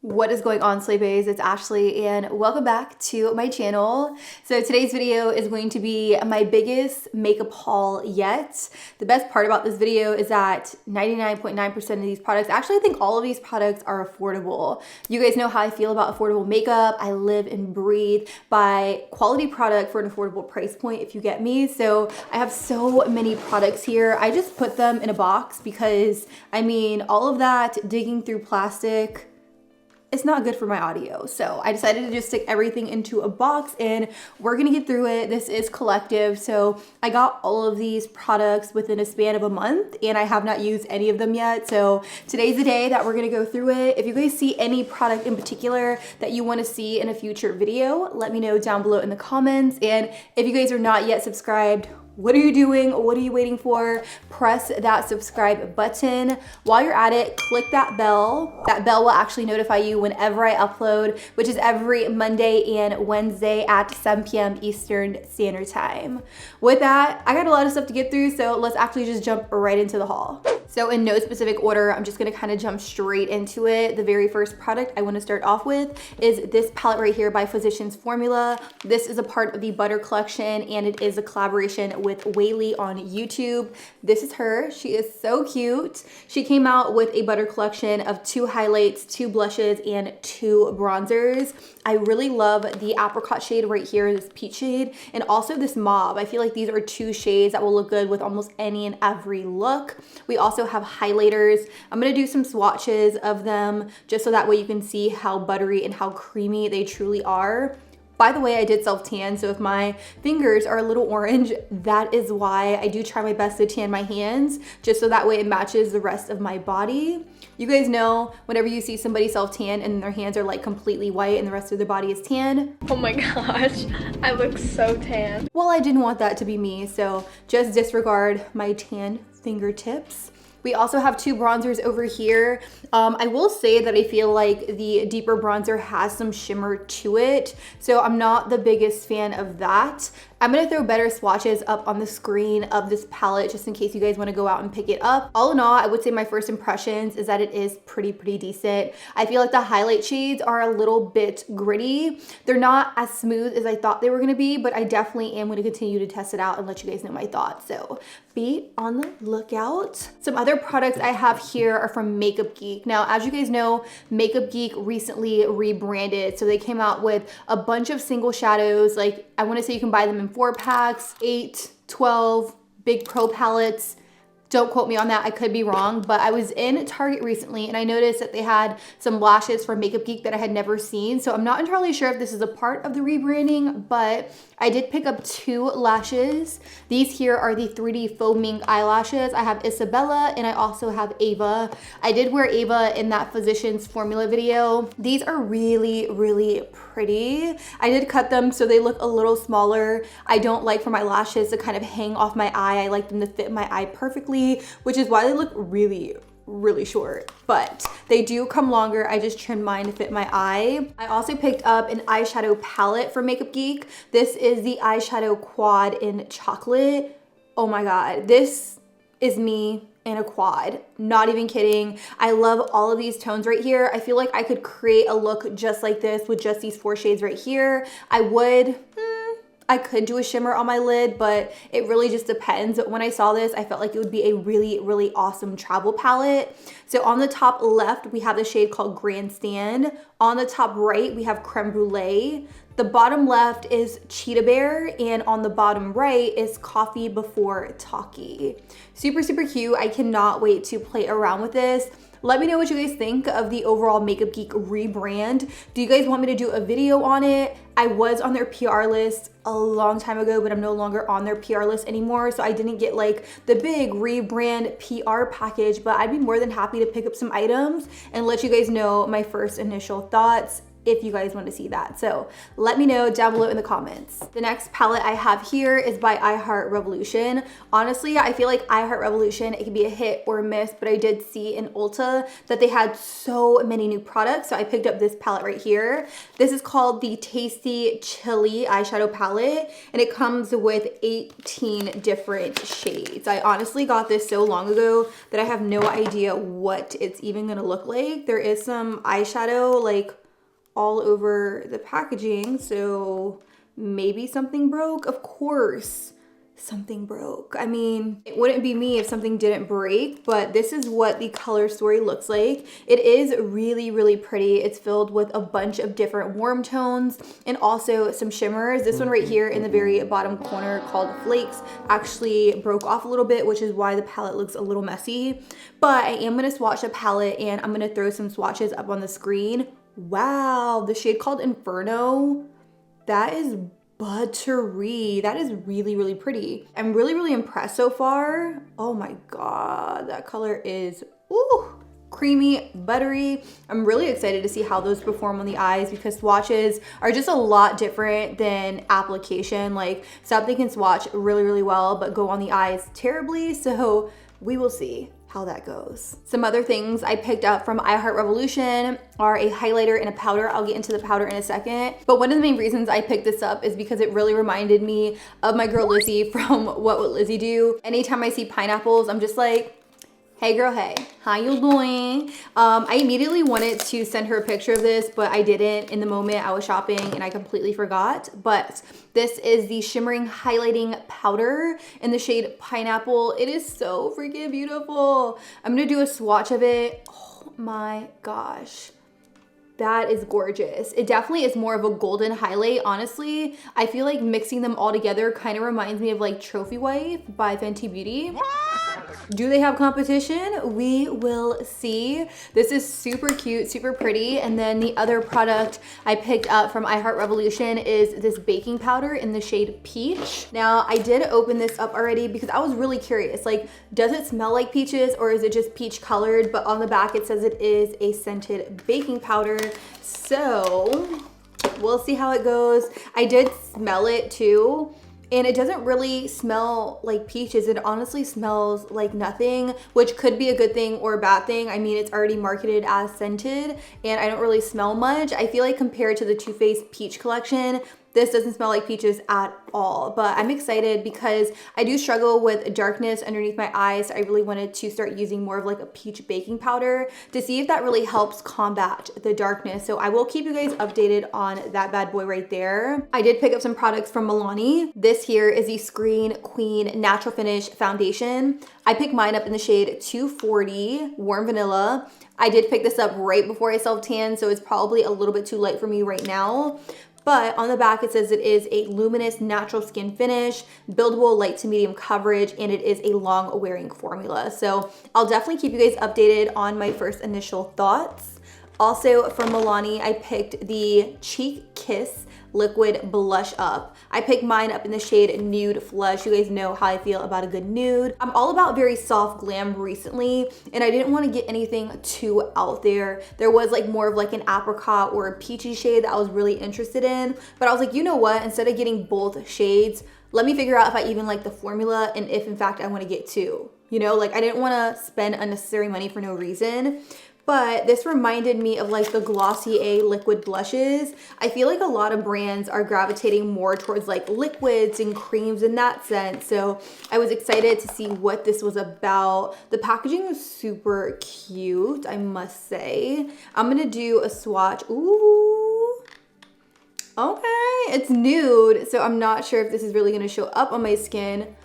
What is going on, Slay Baes? It's Ashley and welcome back to my channel. So today's video is going to be my biggest makeup haul yet. The best part about this video is that 99.9% of these products, actually I think all of these products are affordable. You guys know how I feel about affordable makeup. I live and breathe by quality product for an affordable price point, if you get me. So I have so many products here. I just put them in a box because I mean, all of that digging through plastic, it's not good for my audio. So I decided to just stick everything into a box and we're gonna get through it. This is collective. So I got all of these products within a span of a month and I have not used any of them yet. So today's the day that we're gonna go through it. If you guys see any product in particular that you wanna see in a future video, let me know down below in the comments. And if you guys are not yet subscribed, what are you doing? What are you waiting for? Press that subscribe button. While you're at it, click that bell. That bell will actually notify you whenever I upload, which is every Monday and Wednesday at 7 p.m. Eastern Standard Time. With that, I got a lot of stuff to get through, so let's actually just jump right into the haul. So in no specific order, I'm just gonna kind of jump straight into it. The very first product I wanna start off with is this palette right here by Physicians Formula. This is a part of the Butter collection and it is a collaboration with Whaley on YouTube. This is her. She is so cute. She came out with a Butter collection of 2 highlights, 2 blushes, and 2 bronzers. I really love the apricot shade right here, this peach shade, and also this mauve. I feel like these are 2 shades that will look good with almost any and every look. We also have highlighters. I'm gonna do some swatches of them just so that way you can see how buttery and how creamy they truly are. By the way, I did self-tan, so if my fingers are a little orange, that is why. I do try my best to tan my hands, just so that way it matches the rest of my body. You guys know, whenever you see somebody self-tan and their hands are like completely white and the rest of their body is tan. Oh my gosh, I look so tan. Well, I didn't want that to be me, so just disregard my tan fingertips. We also have 2 bronzers over here. I will say that I feel like the deeper bronzer has some shimmer to it, so I'm not the biggest fan of that. I'm gonna throw better swatches up on the screen of this palette just in case you guys wanna go out and pick it up. All in all, I would say my first impressions is that it is pretty decent. I feel like the highlight shades are a little bit gritty. They're not as smooth as I thought they were gonna be, but I definitely am gonna continue to test it out and let you guys know my thoughts. So be on the lookout. Some other products I have here are from Makeup Geek. Now, as you guys know, Makeup Geek recently rebranded. So they came out with a bunch of single shadows. Like, I wanna say you can buy them in 4 packs, 8, 12, big pro palettes. Don't quote me on that, I could be wrong, but I was in Target recently and I noticed that they had some lashes from Makeup Geek that I had never seen. So I'm not entirely sure if this is a part of the rebranding, but I did pick up 2 lashes. These here are the 3D foaming eyelashes. I have Isabella and I also have Ava. I did wear Ava in that Physicians Formula video. These are really pretty. I did cut them so they look a little smaller. I don't like for my lashes to kind of hang off my eye. I like them to fit my eye perfectly, which is why they look really short, but they do come longer. I just trimmed mine to fit my eye. I also picked up an eyeshadow palette from Makeup Geek. This is the eyeshadow quad in chocolate. Oh my god, this is me in a quad, not even kidding. I love all of these tones right here. I feel like I could create a look just like this with just these 4 shades right here. I could do a shimmer on my lid, but it really just depends. When I saw this, I felt like it would be a really awesome travel palette. So on the top left, we have the shade called Grandstand. On the top right, we have Creme Brulee. The bottom left is Cheetah Bear, and on the bottom right is Coffee Before Talkie. Super cute. I cannot wait to play around with this. Let me know what you guys think of the overall Makeup Geek rebrand. Do you guys want me to do a video on it? I was on their PR list a long time ago, but I'm no longer on their PR list anymore, so I didn't get like the big rebrand PR package, but I'd be more than happy to pick up some items and let you guys know my first initial thoughts. if you guys want to see that. So let me know down below in the comments. The next palette I have here is by iHeartRevolution. Honestly, I feel like iHeartRevolution, it can be a hit or a miss, but I did see in Ulta that they had so many new products. So I picked up this palette right here. This is called the Tasty Chili eyeshadow palette, and it comes with 18 different shades. I honestly got this so long ago that I have no idea what it's even gonna look like. There is some eyeshadow like all over the packaging, so maybe something broke. Of course something broke. I mean, it wouldn't be me if something didn't break, but this is what the color story looks like. It is really pretty. It's filled with a bunch of different warm tones and also some shimmers. This one right here in the very bottom corner called Flakes actually broke off a little bit, which is why the palette looks a little messy. But I am gonna swatch the palette and I'm gonna throw some swatches up on the screen. Wow, the shade called Inferno, that is buttery. That is really pretty. I'm really impressed so far. Oh my god, that color is creamy, buttery. I'm really excited to see how those perform on the eyes because swatches are just a lot different than application. Like something can swatch really well but go on the eyes terribly, so we will see how that goes. Some other things I picked up from iHeartRevolution are a highlighter and a powder. I'll get into the powder in a second. But one of the main reasons I picked this up is because it really reminded me of my girl Lizzie from What Would Lizzie Do? Anytime I see pineapples, I'm just like, hey girl, hey, how you doing? I immediately wanted to send her a picture of this, but I didn't in the moment. I was shopping and I completely forgot. But this is the shimmering highlighting powder in the shade Pineapple. It is so freaking beautiful. I'm gonna do a swatch of it. Oh my gosh. That is gorgeous. It definitely is more of a golden highlight. Honestly, I feel like mixing them all together kind of reminds me of like Trophy Wife by Fenty Beauty. Do they have competition? We will see. This is super cute, super pretty. And then the other product I picked up from iHeartRevolution is this baking powder in the shade Peach. Now, I did open this up already because I was really curious. Like, does it smell like peaches or is it just peach colored? But on the back, it says it is a scented baking powder. So we'll see how it goes. I did smell it too. And it doesn't really smell like peaches. It honestly smells like nothing, which could be a good thing or a bad thing. I mean, it's already marketed as scented and I don't really smell much. I feel like compared to the Too Faced Peach collection, this doesn't smell like peaches at all, but I'm excited because I do struggle with darkness underneath my eyes. I really wanted to start using more of like a peach baking powder to see if that really helps combat the darkness. So I will keep you guys updated on that bad boy right there. I did pick up some products from Milani. This here is the Screen Queen Natural Finish Foundation. I picked mine up in the shade 240 Warm Vanilla. I did pick this up right before I self-tan, so it's probably a little bit too light for me right now. But on the back, it says it is a luminous natural skin finish, buildable light to medium coverage, and it is a long wearing formula. So I'll definitely keep you guys updated on my first initial thoughts. Also from Milani, I picked the Cheek Kiss Liquid Blush Up. I picked mine up in the shade Nude Flush. You guys know how I feel about a good nude. I'm all about very soft glam recently, and I didn't want to get anything too out there. There was like more of like an apricot or a peachy shade that I was really interested in, but I was like, you know what? Instead of getting both shades, let me figure out if I even like the formula and if in fact I want to get two. You know, like I didn't want to spend unnecessary money for no reason. But this reminded me of like the Glossier liquid blushes. I feel like a lot of brands are gravitating more towards like liquids and creams in that sense. So I was excited to see what this was about. The packaging was super cute, I must say. I'm gonna do a swatch. Ooh. Okay, it's nude, so I'm not sure if this is really gonna show up on my skin,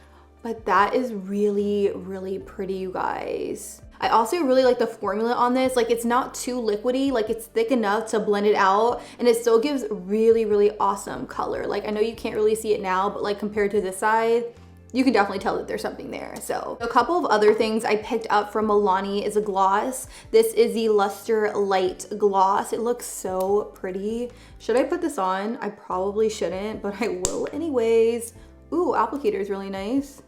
but that is really pretty, you guys. I also really like the formula on this. Like it's not too liquidy, like it's thick enough to blend it out and it still gives really awesome color. Like I know you can't really see it now, but like compared to this side, you can definitely tell that there's something there. So a couple of other things I picked up from Milani is a gloss. This is the Luster Light Gloss. It looks so pretty. Should I put this on? I probably shouldn't, but I will anyways. Ooh, applicator is really nice.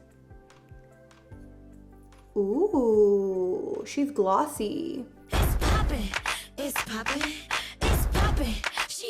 Ooh, she's glossy. It's poppin', it's poppin', it's poppin'.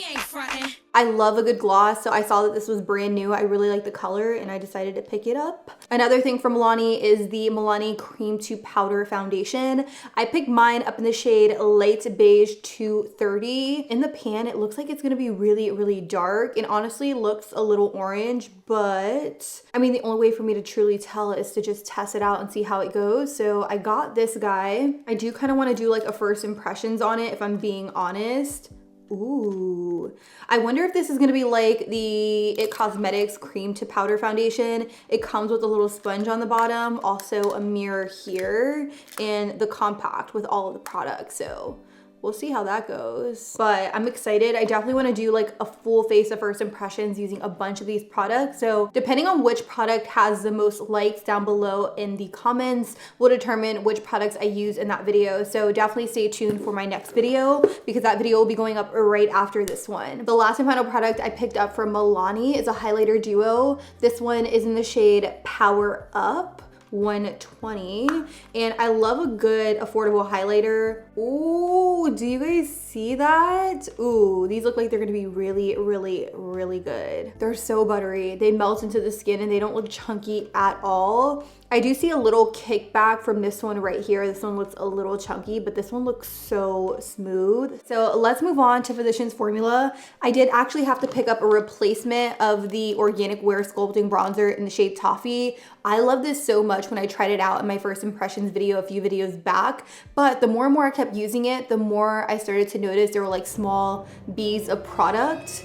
ain't frontin'. I love a good gloss, so I saw that this was brand new. I really like the color and I decided to pick it up. Another thing from Milani is the Milani Cream to Powder Foundation. I picked mine up in the shade Light Beige 230. In the pan, it looks like it's gonna be really, really dark and honestly looks a little orange, but I mean, the only way for me to truly tell is to just test it out and see how it goes. So I got this guy. I do kind of want to do like a first impressions on it if I'm being honest. Ooh, I wonder if this is gonna be like the IT Cosmetics Cream to Powder Foundation. It comes with a little sponge on the bottom, also a mirror here, and the compact with all of the products. So we'll see how that goes. But I'm excited. I definitely want to do like a full face of first impressions using a bunch of these products. So depending on which product has the most likes down below in the comments will determine which products I use in that video. So definitely stay tuned for my next video because that video will be going up right after this one. The last and final product I picked up from Milani is a highlighter duo. This one is in the shade Power Up 120, and I love a good affordable highlighter. Ooh, do you guys see that? Ooh, these look like they're gonna be really, really, really good. They're so buttery. They melt into the skin and they don't look chunky at all. I do see a little kickback from this one right here. This one looks a little chunky, but this one looks so smooth. So let's move on to Physicians Formula. I did actually have to pick up a replacement of the Organic Wear Sculpting Bronzer in the shade Toffee. I love this so much when I tried it out in my first impressions video a few videos back, but the more and more I kept using it, the more I started to notice there were like small beads of product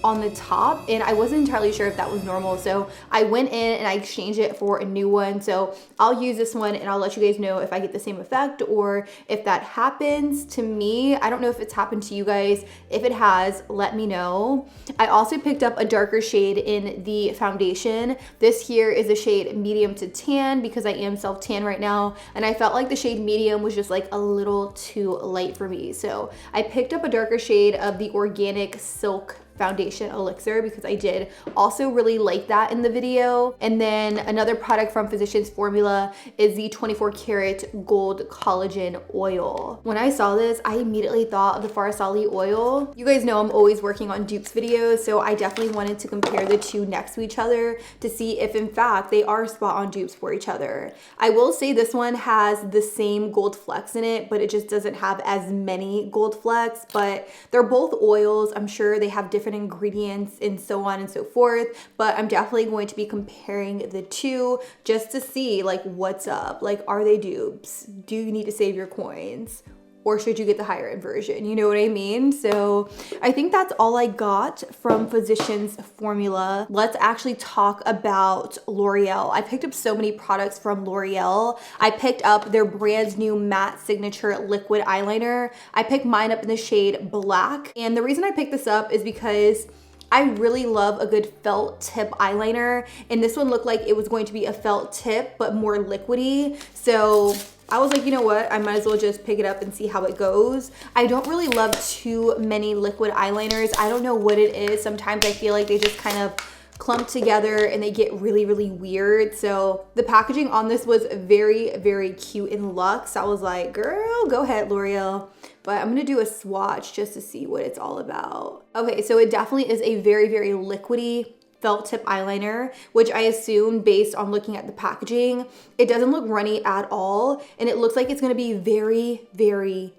on the top, and I wasn't entirely sure if that was normal. So I went in and I exchanged it for a new one. So I'll use this one and I'll let you guys know if I get the same effect or if that happens to me. I don't know if it's happened to you guys. If it has, let me know. I also picked up a darker shade in the foundation. This here is a shade medium to tan because I am self-tan right now, and I felt like the shade medium was just like a little too light for me. So I picked up a darker shade of the Organic Silk Foundation Elixir because I did also really like that in the video. And then another product from Physicians Formula is the 24 karat gold collagen oil. When I saw this, I immediately thought of the Farsali oil. You guys know I'm always working on dupes videos, so I definitely wanted to compare the two next to each other to see if in fact they are spot on dupes for each other. I will say this one has the same gold flecks in it, but it just doesn't have as many gold flecks, but they're both oils. I'm sure they have different ingredients and so on and so forth, but I'm definitely going to be comparing the two just to see like what's up. Like, are they dupes? Do you need to save your coins? Or should you get the higher end version? You know what I mean? So I think that's all I got from Physicians Formula. Let's actually talk about L'Oreal. I picked up so many products from L'Oreal. I picked up their brand new matte signature liquid eyeliner. I picked mine up in the shade Black. And the reason I picked this up is because I really love a good felt tip eyeliner. And this one looked like it was going to be a felt tip, but more liquidy. So I was like, you know what? I might as well just pick it up and see how it goes. I don't really love too many liquid eyeliners. I don't know what it is. Sometimes I feel like they just kind of clump together and they get really, really weird. So the packaging on this was very, very cute and luxe. I was like, girl, go ahead, L'Oreal. But I'm gonna do a swatch just to see what it's all about. Okay, so it definitely is a very, very liquidy felt tip eyeliner, which I assume based on looking at the packaging, it doesn't look runny at all. And it looks like it's gonna be very, very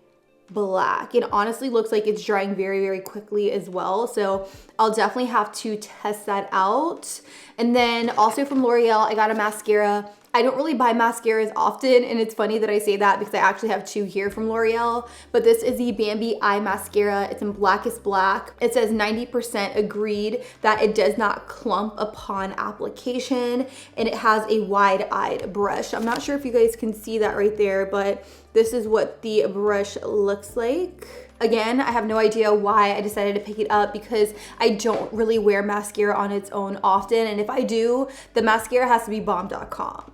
black. It honestly looks like it's drying very, very quickly as well. So I'll definitely have to test that out. And then also from L'Oreal, I got a mascara. I don't really buy mascaras often, and it's funny that I say that because I actually have two here from L'Oreal, but this is the Bambi Eye Mascara. It's in Blackest Black. It says 90% agreed that it does not clump upon application, and it has a wide-eyed brush. I'm not sure if you guys can see that right there, but this is what the brush looks like. Again, I have no idea why I decided to pick it up because I don't really wear mascara on its own often, and if I do, the mascara has to be bomb.com.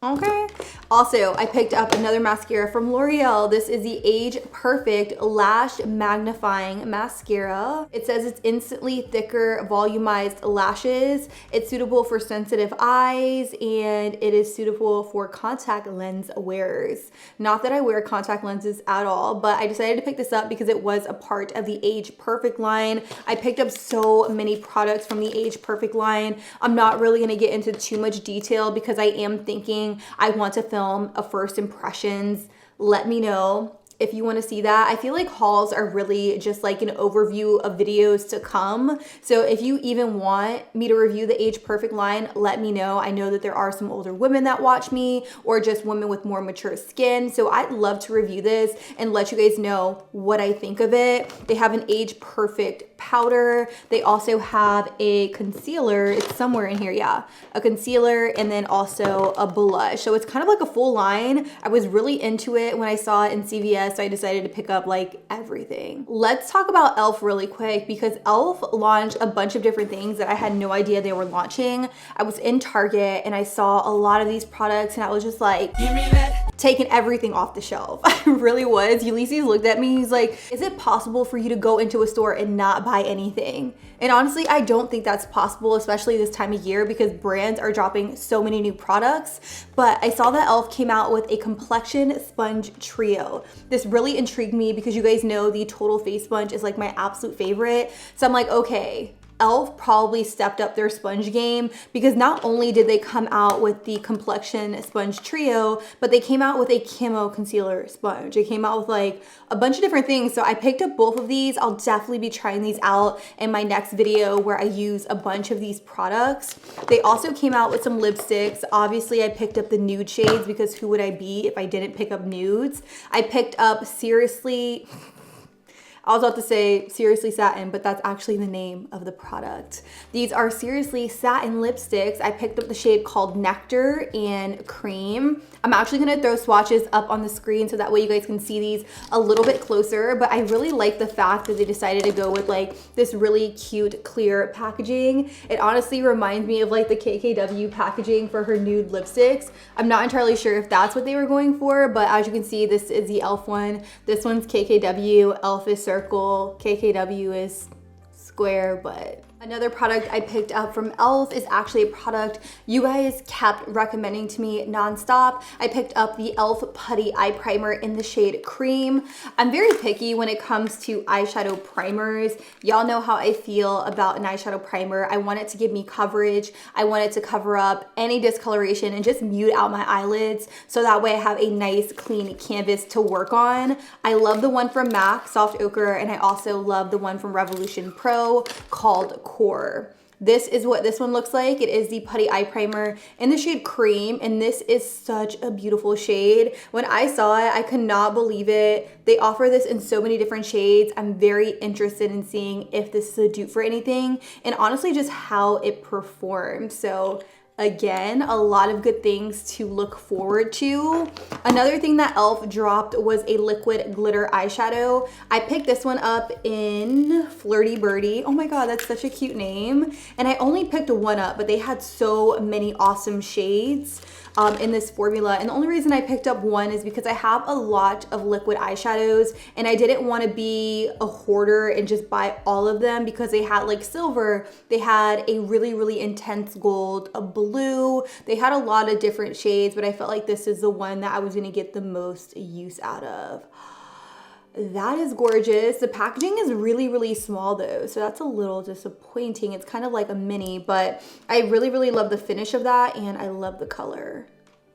Okay. Also, I picked up another mascara from L'Oreal. This is the Age Perfect Lash Magnifying Mascara. It says it's instantly thicker, volumized lashes. It's suitable for sensitive eyes, and it is suitable for contact lens wearers. Not that I wear contact lenses at all, but I decided to pick this up because it was a part of the Age Perfect line. I picked up so many products from the Age Perfect line. I'm not really gonna get into too much detail because I am thinking I want to film a first impressions. Let me know if you want to see that. I feel like hauls are really just like an overview of videos to come. So if you even want me to review the Age Perfect line, let me know. I know that there are some older women that watch me, or just women with more mature skin. So I'd love to review this and let you guys know what I think of it. They have an Age Perfect powder. They also have a concealer. It's somewhere in here, yeah. A concealer, and then also a blush. So it's kind of like a full line. I was really into it when I saw it in CVS. So I decided to pick up like everything. Let's talk about E.L.F. really quick, because E.L.F. launched a bunch of different things that I had no idea they were launching. I was in Target and I saw a lot of these products and I was just like, give me that. Taking everything off the shelf. I really was. Ulysses looked at me, he's like, is it possible for you to go into a store and not buy anything? And honestly, I don't think that's possible, especially this time of year, because brands are dropping so many new products. But I saw that E.L.F. came out with a complexion sponge trio. This really intrigued me because you guys know the Total Face Sponge is like my absolute favorite. So I'm like, okay, E.L.F. probably stepped up their sponge game, because not only did they come out with the complexion sponge trio, but they came out with a camo concealer sponge. They came out with like a bunch of different things. So I picked up both of these. I'll definitely be trying these out in my next video where I use a bunch of these products. They also came out with some lipsticks. Obviously I picked up the nude shades because who would I be if I didn't pick up nudes? I picked up Seriously, I was about to say Seriously Satin, but that's actually the name of the product. These are Seriously Satin lipsticks. I picked up the shade called Nectar and Cream. I'm actually gonna throw swatches up on the screen so that way you guys can see these a little bit closer, but I really like the fact that they decided to go with like this really cute clear packaging. It honestly reminds me of like the KKW packaging for her nude lipsticks. I'm not entirely sure if that's what they were going for, but as you can see, this is the E.L.F. one. This one's KKW, E.L.F. is circle, KKW is square, but another product I picked up from E.L.F. is actually a product you guys kept recommending to me nonstop. I picked up the E.L.F. Putty Eye Primer in the shade Cream. I'm very picky when it comes to eyeshadow primers. Y'all know how I feel about an eyeshadow primer. I want it to give me coverage. I want it to cover up any discoloration and just mute out my eyelids so that way I have a nice clean canvas to work on. I love the one from MAC, Soft Ochre, and I also love the one from Revolution Pro called Core. This is what this one looks like. It is the Putty Eye Primer in the shade Cream, and this is such a beautiful shade. When I saw it, I could not believe it. They offer this in so many different shades. I'm very interested in seeing if this is a dupe for anything, and honestly just how it performs. So again, a lot of good things to look forward to. Another thing that E.L.F. dropped was a liquid glitter eyeshadow. I picked this one up in Flirty Birdie. Oh my god, that's such a cute name. And I only picked one up, but they had so many awesome shades in this formula. And the only reason I picked up one is because I have a lot of liquid eyeshadows and I didn't want to be a hoarder and just buy all of them, because they had like silver, they had a really, really intense gold, a blue, they had a lot of different shades, but I felt like this is the one that I was going to get the most use out of. That is gorgeous. The packaging is really, really small though, so that's a little disappointing. It's kind of like a mini, but I really, really love the finish of that, and I love the color.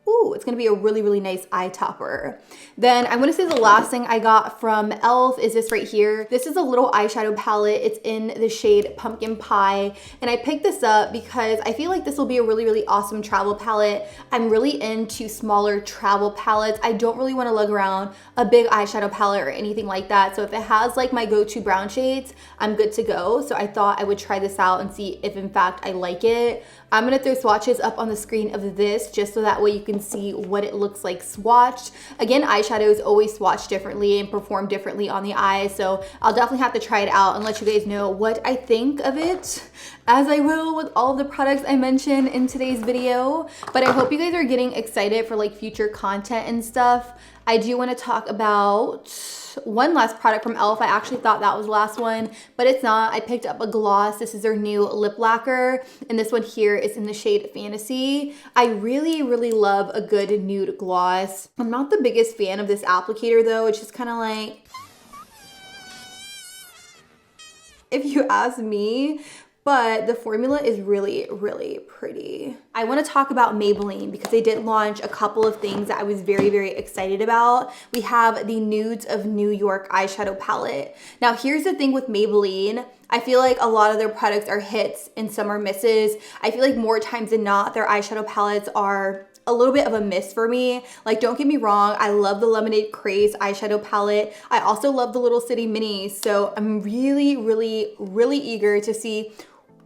Ooh, it's gonna be a really, really nice eye topper. Then I'm gonna say the last thing I got from E.L.F. is this right here. This is a little eyeshadow palette. It's in the shade Pumpkin Pie. And I picked this up because I feel like this will be a really, really awesome travel palette. I'm really into smaller travel palettes. I don't really wanna lug around a big eyeshadow palette or anything like that. So if it has like my go-to brown shades, I'm good to go. So I thought I would try this out and see if in fact I like it. I'm gonna throw swatches up on the screen of this just so that way you can can see what it looks like swatched. Again, eyeshadows always swatch differently and perform differently on the eye, so I'll definitely have to try it out and let you guys know what I think of it, as I will with all of the products I mentioned in today's video. But I hope you guys are getting excited for like future content and stuff. I do want to talk about one last product from E.L.F. I actually thought that was the last one, but it's not. I picked up a gloss. This is their new lip lacquer, and this one here is in the shade Fantasy. I really, really love a good nude gloss. I'm not the biggest fan of this applicator though. It's just kind of like, if you ask me, but the formula is really, really pretty. I want to talk about Maybelline because they did launch a couple of things that I was very, very excited about. We have the Nudes of New York eyeshadow palette. Now, here's the thing with Maybelline. I feel like a lot of their products are hits and some are misses. I feel like more times than not, their eyeshadow palettes are a little bit of a miss for me. Like, don't get me wrong, I love the Lemonade Craze eyeshadow palette. I also love the Little City Minis. So I'm really, really, really eager to see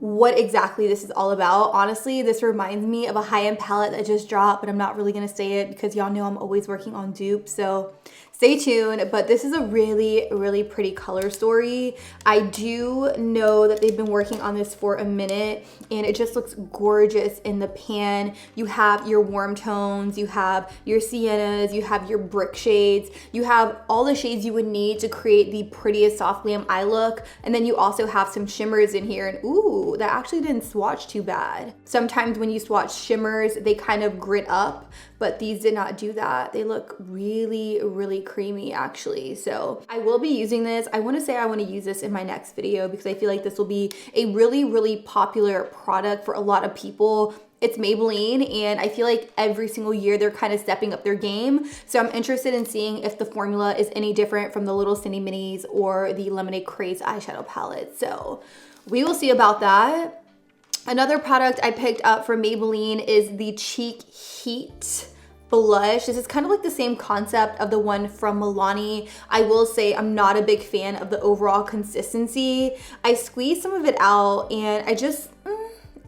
what exactly this is all about. Honestly, this reminds me of a high-end palette that just dropped, but I'm not really gonna say it because y'all know I'm always working on dupes, so stay tuned. But this is a really, really pretty color story. I do know that they've been working on this for a minute and it just looks gorgeous in the pan. You have your warm tones, you have your siennas, you have your brick shades, you have all the shades you would need to create the prettiest soft glam eye look. And then you also have some shimmers in here, and ooh, that actually didn't swatch too bad. Sometimes when you swatch shimmers, they kind of grit up, but these did not do that. They look really, really creamy actually. So I will be using this. I want to say I want to use this in my next video because I feel like this will be a really, really popular product for a lot of people. It's Maybelline, and I feel like every single year they're kind of stepping up their game. So I'm interested in seeing if the formula is any different from the Little City Minis or the Lemonade Craze eyeshadow palette. So we will see about that. Another product I picked up from Maybelline is the Cheek Heat blush. This is kind of like the same concept of the one from Milani. I will say I'm not a big fan of the overall consistency. I squeezed some of it out and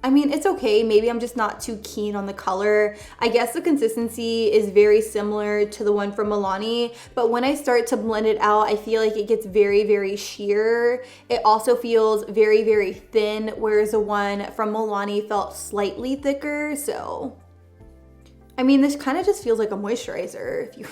I mean, it's okay. Maybe I'm just not too keen on the color. I guess the consistency is very similar to the one from Milani, but when I start to blend it out, I feel like it gets very, very sheer. It also feels very, very thin, whereas the one from Milani felt slightly thicker. So, I mean, this kind of just feels like a moisturizer,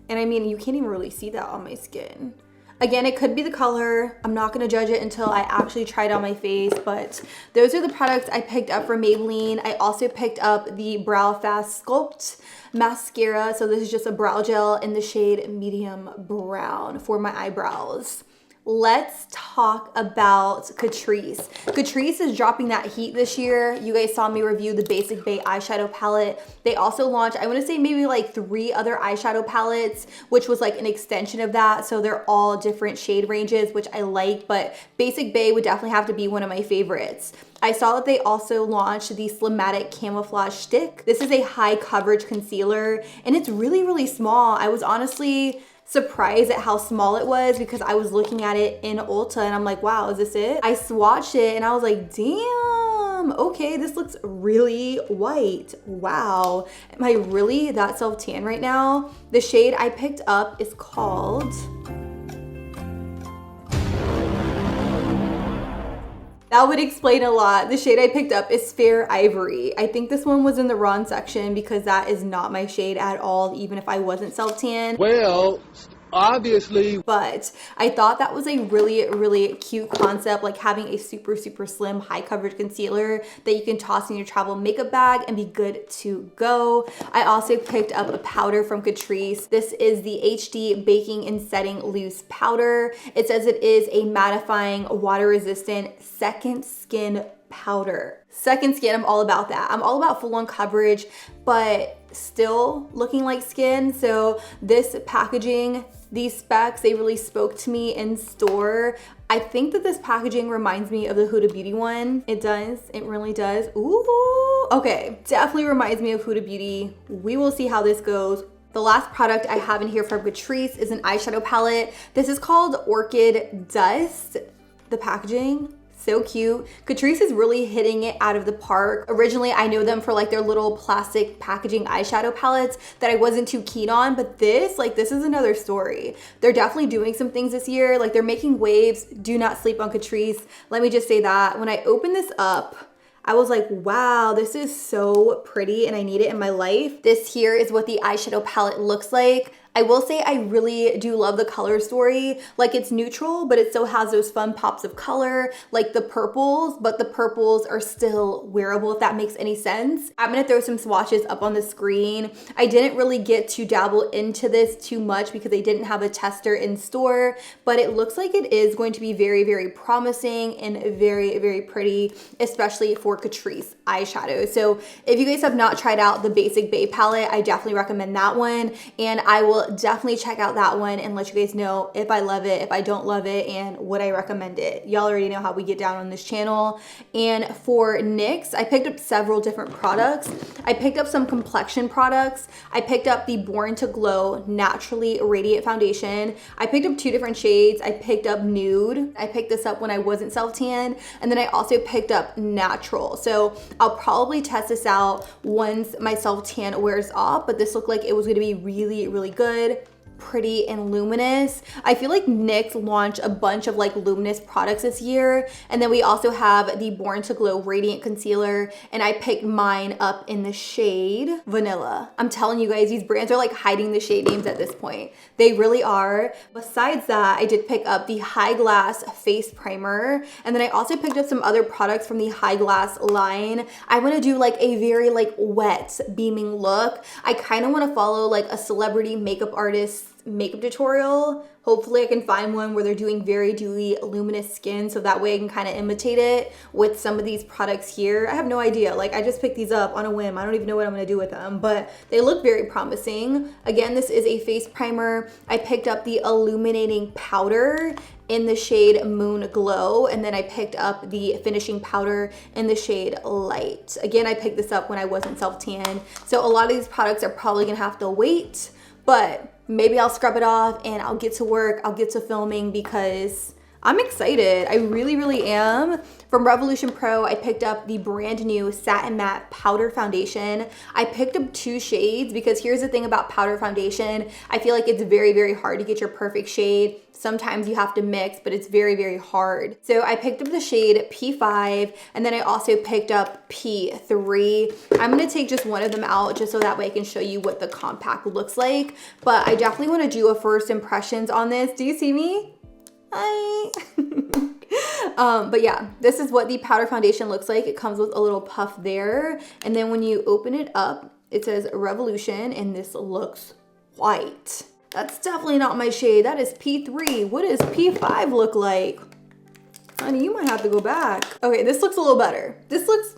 and I mean, you can't even really see that on my skin. Again, it could be the color. I'm not gonna judge it until I actually try it on my face, but those are the products I picked up from Maybelline. I also picked up the Brow Fast Sculpt mascara. So this is just a brow gel in the shade medium brown for my eyebrows. Let's talk about Catrice. Catrice is dropping that heat this year. You guys saw me review the Basic Bay eyeshadow palette. They also launched, I want to say maybe like 3 other eyeshadow palettes, which was like an extension of that. So they're all different shade ranges, which I like, but Basic Bay would definitely have to be one of my favorites. I saw that they also launched the Slimatic Camouflage Stick. This is a high coverage concealer and it's really, really small. I was honestly surprised at how small it was because I was looking at it in Ulta and I'm like, wow, is this it? I swatched it and I was like, damn, okay, this looks really white. Wow. Am I really that self-tan right now? The shade I picked up is called... That would explain a lot. The shade I picked up is Fair Ivory. I think this one was in the wrong section because that is not my shade at all, even if I wasn't self-tan. Well, obviously. But I thought that was a really, really cute concept, like having a super, super slim high coverage concealer that you can toss in your travel makeup bag and be good to go. I also picked up a powder from Catrice. This is the HD Baking and Setting Loose Powder. It says it is a mattifying, water resistant second skin powder. Second skin, I'm all about that. I'm all about full on coverage, but still looking like skin. So this packaging, these specs, they really spoke to me in store. I think that this packaging reminds me of the Huda Beauty one. It does, it really does. Ooh, okay, definitely reminds me of Huda Beauty. We will see how this goes. The last product I have in here from Catrice is an eyeshadow palette. This is called Orchid Dust. The packaging So cute. Catrice is really hitting it out of the park. Originally, I know them for like their little plastic packaging eyeshadow palettes that I wasn't too keen on, but this is another story. They're definitely doing some things this year. Like, they're making waves. Do not sleep on Catrice. Let me just say that. When I opened this up, I was like, wow, this is so pretty and I need it in my life. This here is what the eyeshadow palette looks like. I will say I really do love the color story. Like, it's neutral, but it still has those fun pops of color, like the purples, but the purples are still wearable, if that makes any sense. I'm gonna throw some swatches up on the screen. I didn't really get to dabble into this too much because they didn't have a tester in store, but it looks like it is going to be very, very promising and very, very pretty, especially for Catrice eyeshadow. So if you guys have not tried out the Basic Bae palette, I definitely recommend that one, and I will definitely check out that one and let you guys know if I love it, if I don't love it, and would I recommend it. Y'all already know how we get down on this channel. And for NYX, I picked up several different products. I picked up some complexion products. I picked up the Born to Glow Naturally Radiant Foundation. I picked up 2 different shades. I picked up Nude. I picked this up when I wasn't self-tan. And then I also picked up Natural. So I'll probably test this out once my self-tan wears off, but this looked like it was gonna be really, really good. Pretty and luminous. I feel like NYX launched a bunch of like luminous products this year, and then we also have the Born to Glow Radiant Concealer, and I picked mine up in the shade Vanilla. I'm telling you guys, these brands are like hiding the shade names at this point. They really are. Besides that, I did pick up the High Glass Face Primer, and then I also picked up some other products from the High Glass line. I want to do like a very like wet beaming look. I kind of want to follow like a celebrity makeup artist makeup tutorial. Hopefully I can find one where they're doing very dewy luminous skin, so that way I can kind of imitate it with some of these products here. I have no idea, like I just picked these up on a whim. I don't even know what I'm gonna do with them, but they look very promising. Again, this is a face primer. I picked up the illuminating powder in the shade Moon Glow, and then I picked up the finishing powder in the shade Light. Again, I picked this up when I wasn't self-tan, so a lot of these products are probably gonna have to wait, but maybe I'll scrub it off and I'll get to work, I'll get to filming, because I'm excited. I really, really am. From Revolution Pro, I picked up the brand new Satin Matte Powder Foundation. I picked up 2 shades because here's the thing about powder foundation. I feel like it's very, very hard to get your perfect shade. Sometimes you have to mix, but it's very, very hard. So I picked up the shade P5, and then I also picked up P3. I'm gonna take just one of them out just so that way I can show you what the compact looks like. But I definitely wanna do a first impressions on this. Do you see me? Hi. But yeah, this is what the powder foundation looks like. It comes with a little puff there. And then when you open it up, it says Revolution, and this looks white. That's definitely not my shade. That is P3. What does P5 look like? Honey, you might have to go back. Okay, this looks a little better. This looks,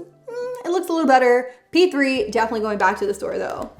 it looks a little better. P3, definitely going back to the store though.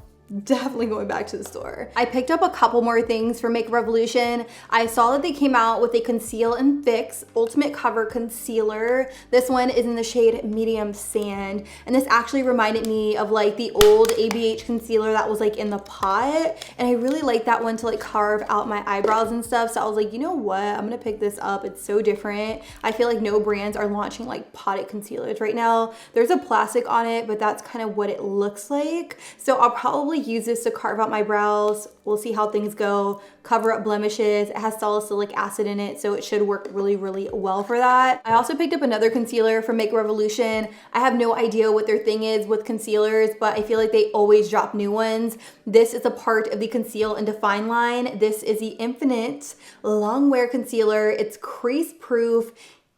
Definitely going back to the store. I picked up a couple more things for Makeup Revolution. I saw that they came out with a Conceal and Fix Ultimate Cover Concealer. This one is in the shade Medium Sand, and this actually reminded me of like the old ABH concealer that was like in the pot, and I really like that one to like carve out my eyebrows and stuff. So I was like, you know what, I'm gonna pick this up. It's so different. I feel like no brands are launching like potted concealers right now. There's a plastic on it, but that's kind of what it looks like. So I'll probably use this to carve out my brows. We'll see how things go. Cover up blemishes. It has salicylic acid in it, so it should work really, really well for that. I also picked up another concealer from Makeup Revolution. I have no idea what their thing is with concealers, but I feel like they always drop new ones. This is a part of the Conceal and Define line. This is the Infinite Long Wear Concealer. It's crease proof,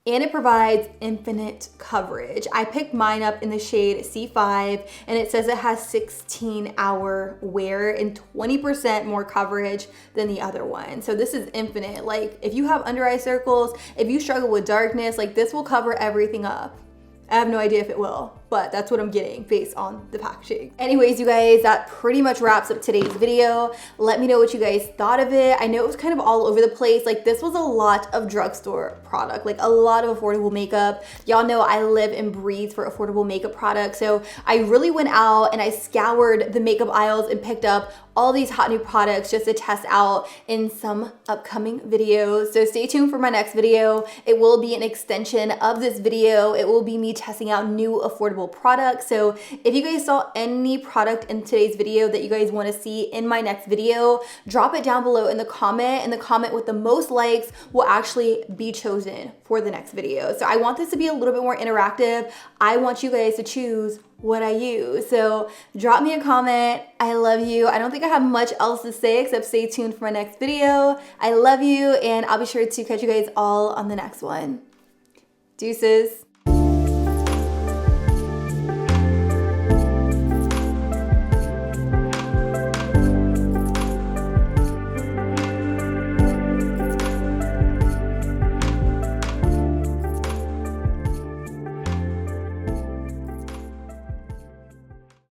and it provides infinite coverage. I picked mine up in the shade C5, and it says it has 16-hour wear and 20% more coverage than the other one. So this is infinite. Like, if you have under eye circles, if you struggle with darkness, like this will cover everything up. I have no idea if it will. but that's what I'm getting based on the packaging. Anyways, you guys, that pretty much wraps up today's video. Let me know what you guys thought of it. I know it was kind of all over the place. Like, this was a lot of drugstore product, like a lot of affordable makeup. Y'all know I live and breathe for affordable makeup products. So I really went out and I scoured the makeup aisles and picked up all these hot new products just to test out in some upcoming videos. So stay tuned for my next video. It will be an extension of this video. It will be me testing out new affordable products. So if you guys saw any product in today's video that you guys want to see in my next video, drop it down below in the comment, and the comment with the most likes will actually be chosen for the next video. So I want this to be a little bit more interactive. I want you guys to choose what I use. So drop me a comment. I love you. I don't think I have much else to say except stay tuned for my next video. I love you, and I'll be sure to catch you guys all on the next one. Deuces.